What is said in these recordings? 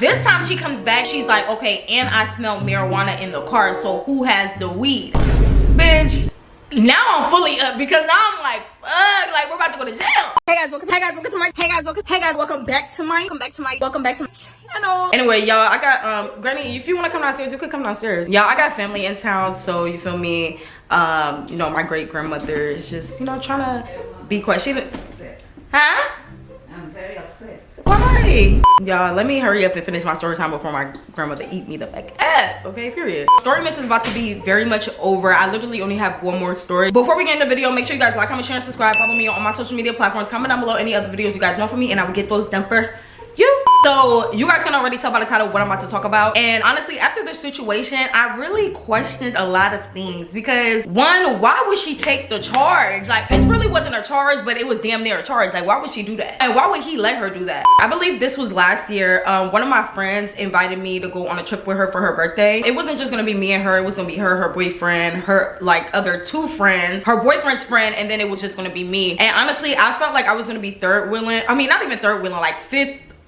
This time she comes back, she's like, okay, and I smell marijuana in the car, so who has the weed? Bitch, now I'm fully up because now I'm like, fuck, like we're about to go to jail. Hey guys, welcome back to my channel. Anyway, y'all, I got Granny, if you want to come downstairs, you could come downstairs. Y'all, I got family in town, so you feel me? You know, my great grandmother is just, you know, trying to be quiet. Huh? I'm very upset. Why? Y'all, let me hurry up and finish my story time before my grandmother eat me the fuck up. Okay, period. Storymas is about to be very much over. I literally only have one more story. Before we get in the video, make sure you guys like, comment, share, and subscribe. Follow me on my social media platforms. Comment down below any other videos you guys know from me, and I will get those done for you. So you guys can already tell by the title what I'm about to talk about. And honestly, after this situation, I really questioned a lot of things because one, why would she take the charge? Like, it really wasn't a charge, but it was damn near a charge. Like, why would she do that? And why would he let her do that? I believe this was last year. One of my friends invited me to go on a trip with her for her birthday. It wasn't just gonna be me and her. It was gonna be her boyfriend, her like other two friends, her boyfriend's friend, and then it was just gonna be me. And honestly, I felt like I was gonna be third wheeling. I mean, not even third wheeling, like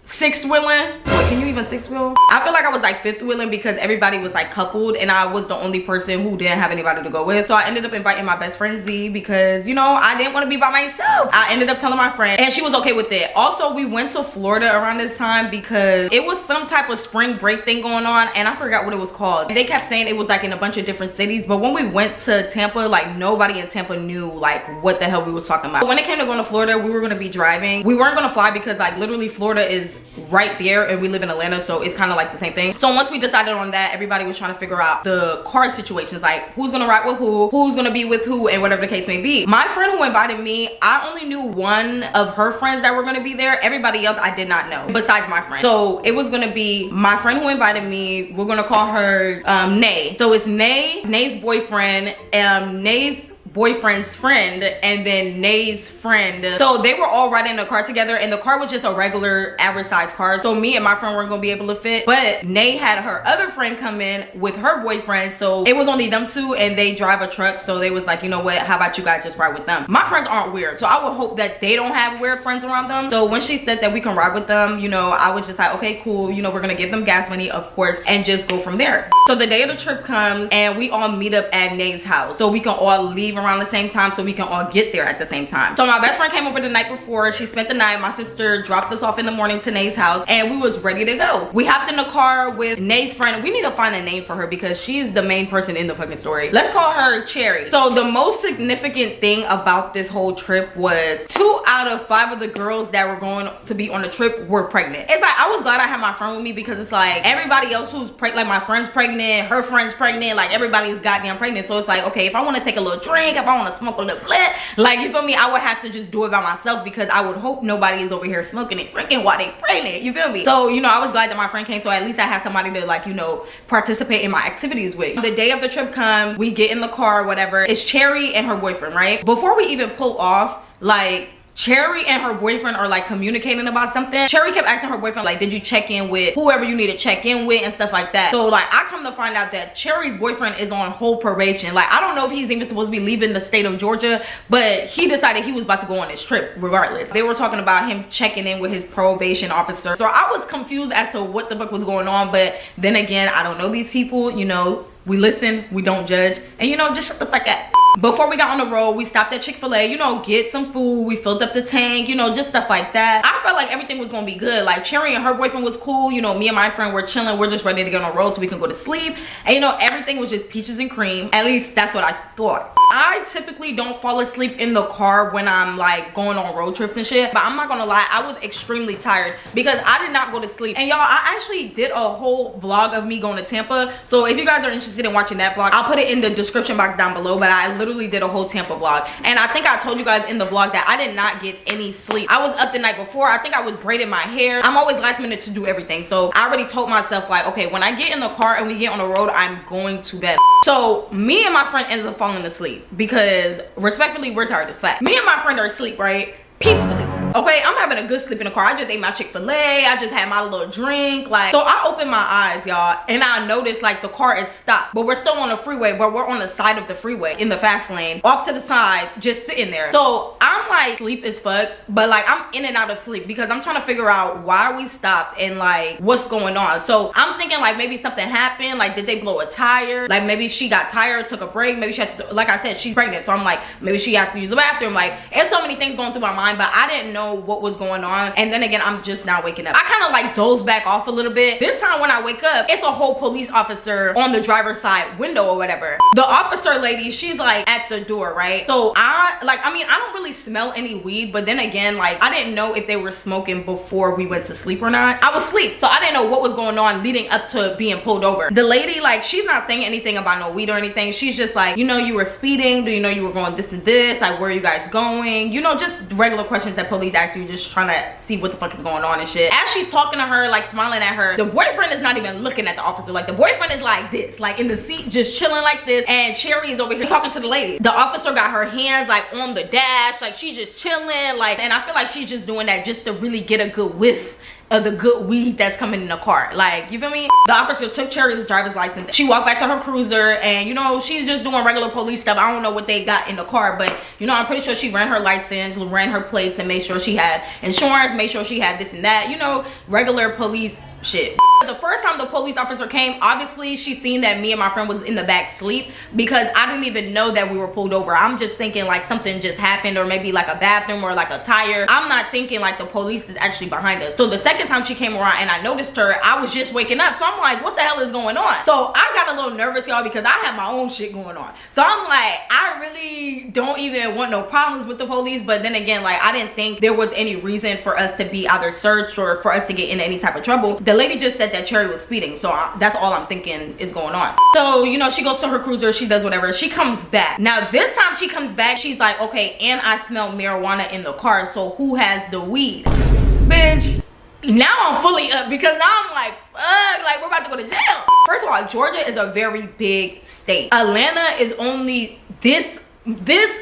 sixth wheeling. Can you even sixth wheel? I feel like I was like fifth wheeling because everybody was like coupled and I was the only person who didn't have anybody to go with. So I ended up inviting my best friend Z because, you know, I didn't want to be by myself. I ended up telling my friend and she was okay with it. Also, we went to Florida around this time because it was some type of spring break thing going on and I forgot what it was called. They kept saying it was like in a bunch of different cities, but when we went to Tampa, like nobody in Tampa knew like what the hell we was talking about. When it came to going to Florida, we were going to be driving. We weren't going to fly because like literally Florida is right there and we live in Atlanta, so it's kind of like the same thing. So once we decided on that, everybody was trying to figure out the car situations, like who's gonna ride with who's gonna be with who, and whatever the case may be. My friend who invited me, I only knew one of her friends that were gonna be there. Everybody else I did not know besides my friend. So it was gonna be my friend who invited me. We're gonna call her Nay. So it's Nay's boyfriend, Nay's boyfriend's friend, and then Nay's friend. So they were all riding in the car together and the car was just a regular average size car, so me and my friend weren't gonna be able to fit, but Nay had her other friend come in with her boyfriend, so it was only them two and they drive a truck. So they was like, you know what, how about you guys just ride with them? My friends aren't weird, so I would hope that they don't have weird friends around them. So when she said that we can ride with them, you know, I was just like, okay, cool, you know, we're gonna give them gas money, of course, and just go from there. So the day of the trip comes and we all meet up at Nay's house so we can all leave around the same time, so we can all get there at the same time. So my best friend came over the night before. She spent the night. My sister dropped us off in the morning to Nay's house and we was ready to go. We hopped in the car with Nay's friend. We need to find a name for her because she's the main person in the fucking story. Let's call her Cherry. So the most significant thing about this whole trip was 2 out of 5 of the girls that were going to be on the trip were pregnant. It's like, I was glad I had my friend with me because it's like everybody else who's pregnant, like my friend's pregnant, her friend's pregnant, like everybody's goddamn pregnant. So it's like, okay, if I want to take a little drink, if I want to smoke a little blit, like, you feel me, I would have to just do it by myself because I would hope nobody is over here smoking and drinking while they pregnant, you feel me? So, you know, I was glad that my friend came, so at least I had somebody to, like, you know, participate in my activities with. The day of the trip comes, we get in the car or whatever. It's Cherry and her boyfriend, right? Before we even pull off, like, Cherry and her boyfriend are like communicating about something. Cherry kept asking her boyfriend, like, did you check in with whoever you need to check in with and stuff like that. So like, I come to find out that Cherry's boyfriend is on whole probation. Like, I don't know if he's even supposed to be leaving the state of Georgia, but he decided he was about to go on this trip regardless. They were talking about him checking in with his probation officer. So I was confused as to what the fuck was going on, but then again, I don't know these people, you know. We listen, we don't judge, and you know, just shut the fuck up. Before we got on the road, we stopped at Chick-fil-A, you know, get some food. We filled up the tank, you know, just stuff like that. I felt like everything was gonna be good. Like, Cherry and her boyfriend was cool. You know, me and my friend were chilling. We're just ready to get on the road so we can go to sleep. And you know, everything was just peaches and cream. At least that's what I thought. I typically don't fall asleep in the car when I'm like going on road trips and shit, but I'm not gonna lie, I was extremely tired because I did not go to sleep. And y'all, I actually did a whole vlog of me going to Tampa. So if you guys are interested in watching that vlog, I'll put it in the description box down below. But I literally did a whole Tampa vlog, and I think I told you guys in the vlog that I did not get any sleep. I was up the night before. I think I was braiding my hair. I'm always last minute to do everything, so I already told myself, like, okay, when I get in the car and we get on the road, I'm going to bed. So me and my friend ended up falling asleep because respectfully, we're tired as fuck. Me and my friend are asleep, right, peacefully. Okay, I'm having a good sleep in the car. I just ate my Chick-fil-A. I just had my little drink. Like, so I opened my eyes, y'all, and I noticed like the car is stopped, but we're still on the freeway, but we're on the side of the freeway in the fast lane, off to the side, just sitting there. So I'm like sleep as fuck, but like I'm in and out of sleep because I'm trying to figure out why we stopped and like what's going on. So I'm thinking like maybe something happened. Like, did they blow a tire? Like maybe she got tired, took a break. Maybe she had to, like I said, she's pregnant. So I'm like, maybe she has to use the bathroom. Like, there's so many things going through my mind, but I didn't know what was going on. And then again, I'm just now waking up. I kind of like dozed back off a little bit. This time when I wake up, it's a whole police officer on the driver's side window or whatever. The officer lady, she's like at the door, right? So I don't really smell any weed, but then again, like I didn't know if they were smoking before we went to sleep or not. I was asleep, so I didn't know what was going on leading up to being pulled over. The lady, like, she's not saying anything about no weed or anything. She's just like, you know, you were speeding. Do you know you were going this and this? Like, where are you guys going? You know, just regular questions that police ask you, just trying to see what the fuck is going on and shit. As she's talking to her, like smiling at her, the boyfriend is not even looking at the officer. Like, the boyfriend is like this, like in the seat, just chilling like this, and Cherry is over here talking to the lady. The officer got her hands like on the dash, like she's just chilling, like, and I feel like she's just doing that just to really get a good whiff of the good weed that's coming in the car. Like, you feel me? The officer took Cherry's driver's license. She walked back to her cruiser, and you know, she's just doing regular police stuff. I don't know what they got in the car, but you know, I'm pretty sure she ran her license, ran her plates, and made sure she had insurance, made sure she had this and that, you know, regular police shit. The first time the police officer came, obviously she seen that me and my friend was in the back sleep, because I didn't even know that we were pulled over. I'm just thinking like something just happened, or maybe like a bathroom or like a tire. I'm not thinking like the police is actually behind us. So the second time she came around and I noticed her, I was just waking up. So I'm like, what the hell is going on? So I got a little nervous, y'all, because I have my own shit going on. So I'm like, I really don't even want no problems with the police. But then again, like, I didn't think there was any reason for us to be either searched or for us to get in any type of trouble. The lady just said that Cherry was speeding, so that's all I'm thinking is going on. So, you know, she goes to her cruiser, she does whatever, she comes back. Now this time she comes back, she's like, okay, and I smell marijuana in the car, so who has the weed? Bitch, now I'm fully up, because now I'm like, fuck, like we're about to go to jail. First of all, Georgia is a very big state. Atlanta is only this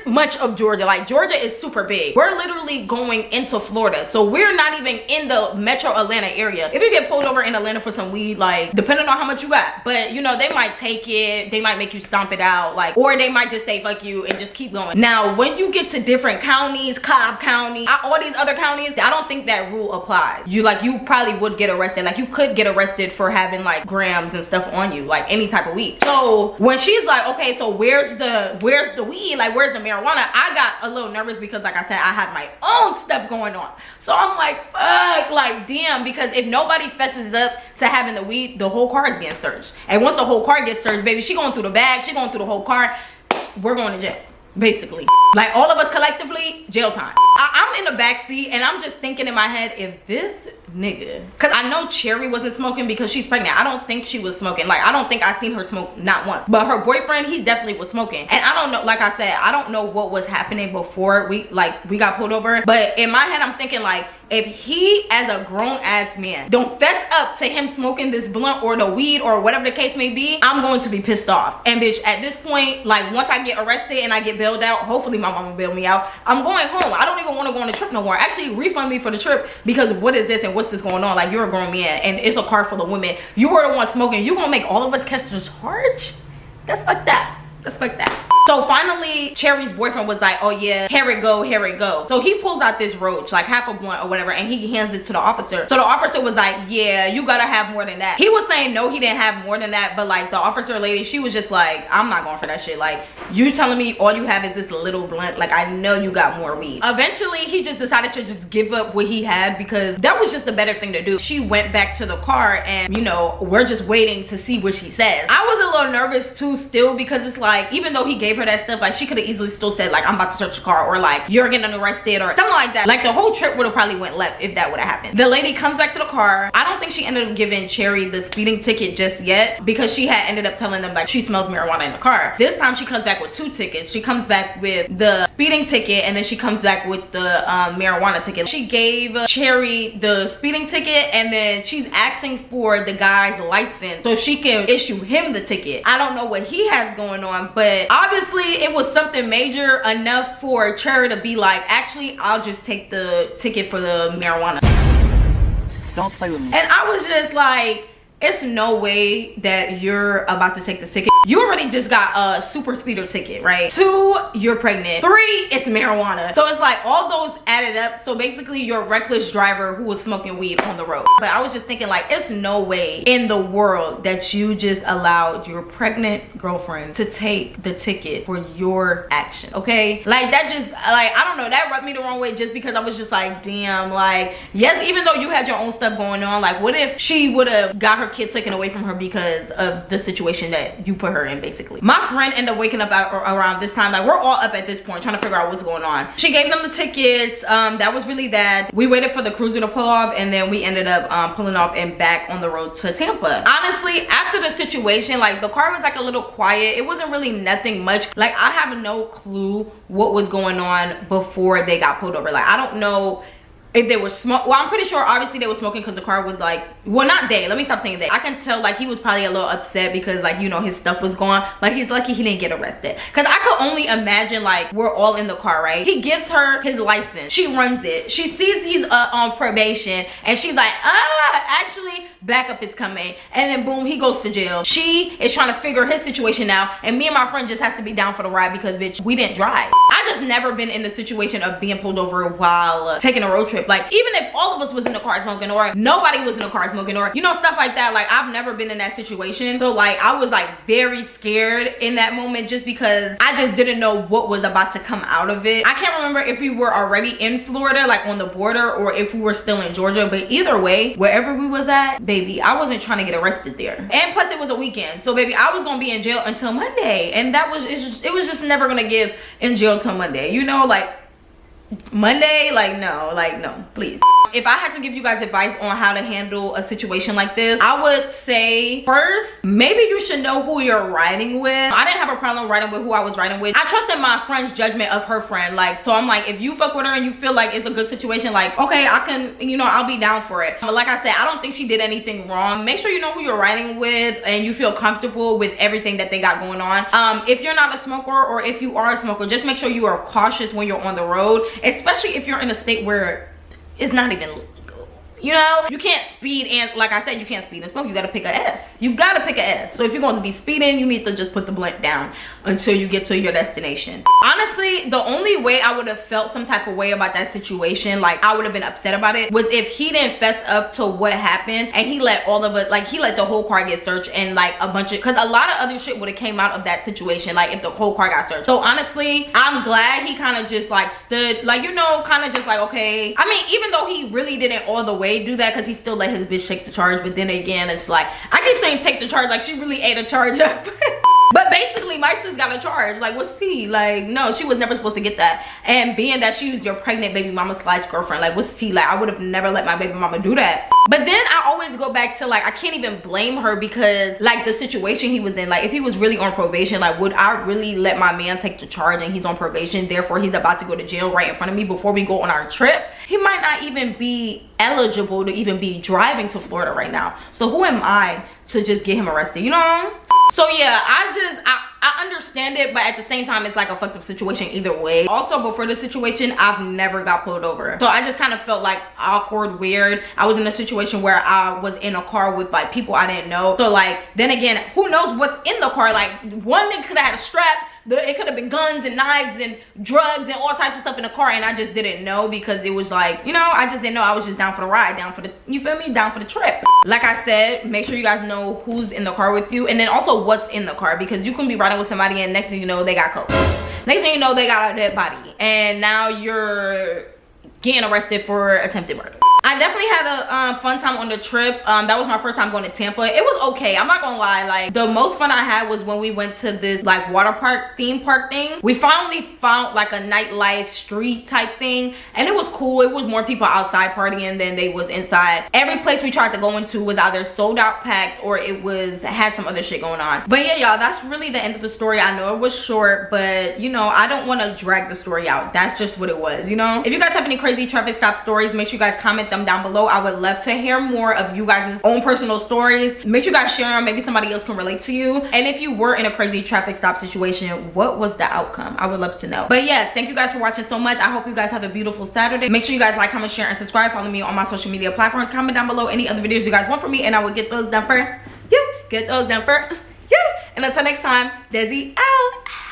much of Georgia. Like, Georgia is super big. We're literally going into Florida, so we're not even in the metro Atlanta area. If you get pulled over in Atlanta for some weed, like, depending on how much you got, but you know, they might take it, they might make you stomp it out, like, or they might just say fuck you and just keep going. Now when you get to different counties, Cobb County, all these other counties, I don't think that rule applies. You probably would get arrested. Like, you could get arrested for having like grams and stuff on you, like any type of weed. So when she's like, okay, so where's the weed, like where's the marijuana, I got a little nervous because, like I said, I have my own stuff going on. So I'm like, fuck, like damn, because if nobody fesses up to having the weed, the whole car is getting searched. And once the whole car gets searched, baby, she going through the bag, she going through the whole car, we're going to jail, basically. Like, all of us collectively, jail time. I'm in the back seat and I'm just thinking in my head, if this nigga, because I know Cherry wasn't smoking because she's pregnant. I don't think she was smoking. Like, I don't think I seen her smoke, not once. But her boyfriend, he definitely was smoking. And I don't know, like I said, I don't know what was happening before we got pulled over. But in my head, I'm thinking like, if he, as a grown-ass man, don't fess up to him smoking this blunt or the weed or whatever the case may be, I'm going to be pissed off. And bitch, at this point, like, once I get arrested and I get bailed out, hopefully my mama will bail me out, I'm going home. I don't even want to go on the trip no more. Actually, refund me for the trip, because what is this and what's this going on? Like, you're a grown man and it's a car full of women. You were the one smoking. You gonna make all of us catch the charge? That's fucked that. That's fucked that. So finally, Cherry's boyfriend was like, oh yeah, here it go, here it go. So he pulls out this roach, like half a blunt or whatever, and he hands it to the officer. So the officer was like, yeah, you gotta have more than that. He was saying no, he didn't have more than that, but like the officer lady, she was just like, I'm not going for that shit. Like, you telling me all you have is this little blunt? Like, I know you got more weed. Eventually, he just decided to just give up what he had, because that was just the better thing to do. She went back to the car and, you know, we're just waiting to see what she says. I was a little nervous too still, because it's like, even though he gave her that stuff, like, she could have easily still said like, I'm about to search the car, or like, you're getting arrested or something like that. Like, the whole trip would have probably went left if that would have happened. The lady comes back to the car. I don't think she ended up giving Cherry the speeding ticket just yet, because she had ended up telling them like she smells marijuana in the car. This time she comes back with 2 tickets. She comes back with the speeding ticket, and then she comes back with the marijuana ticket. She gave Cherry the speeding ticket, and then she's asking for the guy's license so she can issue him the ticket. I don't know what he has going on, but obviously honestly, it was something major enough for Cherry to be like, actually, I'll just take the ticket for the marijuana. Don't play with me. And I was just like, it's no way that you're about to take the ticket. You already just got a super speeder ticket, right? 2, you're pregnant. 3, it's marijuana. So it's like all those added up. So basically you're a reckless driver who was smoking weed on the road. But I was just thinking like, it's no way in the world that you just allowed your pregnant girlfriend to take the ticket for your action, okay? Like that just, like, I don't know, that rubbed me the wrong way just because I was just like, damn, like, yes, even though you had your own stuff going on, like what if she would have got her kid taken away from her because of the situation that you put her in, basically. My friend ended up waking up around this time. Like we're all up at this point trying to figure out what's going on. She gave them the tickets. That was really that. We waited for the cruiser to pull off, and then we ended up pulling off and back on the road to Tampa. Honestly, after the situation, like the car was like a little quiet. It wasn't really nothing much. Like I have no clue what was going on before they got pulled over. Like I don't know if they were smoking. Well, I'm pretty sure obviously they were smoking because the car was like, well, not they, let me stop saying that. I can tell like he was probably a little upset because like, you know, his stuff was gone. Like he's lucky he didn't get arrested, because I could only imagine like we're all in the car, right? He gives her his license, she runs it, she sees he's on probation, and she's like, actually backup is coming, and then boom, he goes to jail. She is trying to figure his situation out, and me and my friend just has to be down for the ride because bitch, we didn't drive. I just never been in the situation of being pulled over while taking a road trip. Like even if all of us was in the car smoking, or nobody was in the car smoking, or you know, stuff like that, like I've never been in that situation. So like I was like very scared in that moment just because I just didn't know what was about to come out of it. I can't remember if we were already in Florida, like on the border, or if we were still in Georgia, but either way, wherever we was at, baby, I wasn't trying to get arrested there. And plus it was a weekend, so baby, I was gonna be in jail until Monday, and that was, it was just never gonna give in jail till Monday, you know, like Monday, like no, please. If I had to give you guys advice on how to handle a situation like this, I would say first, maybe you should know who you're riding with. I didn't have a problem riding with who I was riding with. I trusted my friend's judgment of her friend, like, so I'm like, if you fuck with her and you feel like it's a good situation, like, okay, I can, you know, I'll be down for it. But like I said, I don't think she did anything wrong. Make sure you know who you're riding with and you feel comfortable with everything that they got going on. If you're not a smoker, or if you are a smoker, just make sure you are cautious when you're on the road, especially if you're in a state where it's not even legal. You know, you can't speed, and like I said, you can't speed and smoke. You gotta pick a S. You gotta pick a S. So if you're going to be speeding, you need to just put the blunt down until you get to your destination. Honestly, the only way I would have felt some type of way about that situation, like I would have been upset about it, was if he didn't fess up to what happened and he let all of it, like he let the whole car get searched, and like a bunch of, because a lot of other shit would have came out of that situation, like if the whole car got searched. So honestly, I'm glad he kind of just like stood, like, you know, kind of just like, okay. I mean, even though he really didn't all the way do that, because he still let his bitch take the charge, but then again, it's like, I keep saying take the charge, like she really ate a charge up. But basically, my sis got a charge. Like, what's tea? Like, no, she was never supposed to get that. And being that she was your pregnant baby mama / girlfriend, like, what's tea? Like, I would have never let my baby mama do that. But then I always go back to, like, I can't even blame her, because like the situation he was in, like if he was really on probation, like would I really let my man take the charge and he's on probation, therefore he's about to go to jail right in front of me before we go on our trip? He might not even be eligible to even be driving to Florida right now. So who am I to just get him arrested, you know? So yeah, I understand it, but at the same time, it's like a fucked up situation either way. Also, before the situation, I've never got pulled over. So I just kind of felt like awkward, weird. I was in a situation where I was in a car with like people I didn't know. So like, then again, who knows what's in the car? Like one nigga could have had a strap. It could have been guns and knives and drugs and all types of stuff in the car, and I just didn't know, because it was like, you know, I just didn't know. I was just down for the ride, down for the, you feel me, down for the trip. Like I said, make sure you guys know who's in the car with you, and then also what's in the car, because you can be riding with somebody and next thing you know, they got coke. Next thing you know, they got a dead body, and now you're getting arrested for attempted murder. I definitely had a fun time on the trip. That was my first time going to Tampa. It was okay, I'm not gonna lie. Like the most fun I had was when we went to this like water park, theme park thing. We finally found like a nightlife street type thing, and it was cool. It was more people outside partying than they was inside. Every place we tried to go into was either sold out, packed, or it was had some other shit going on. But yeah, y'all, that's really the end of the story. I know it was short, but you know, I don't want to drag the story out. That's just what it was, you know? If you guys have any crazy traffic stop stories, make sure you guys comment them them down below. I would love to hear more of you guys' own personal stories. Make sure you guys share them. Maybe somebody else can relate to you. And if you were in a crazy traffic stop situation, what was the outcome? I would love to know. But yeah, thank you guys for watching so much. I hope you guys have a beautiful Saturday. Make sure you guys like, comment, share, and subscribe. Follow me on my social media platforms. Comment down below any other videos you guys want from me, and I will get those done for you. Get those done for you. And until next time, Desi out.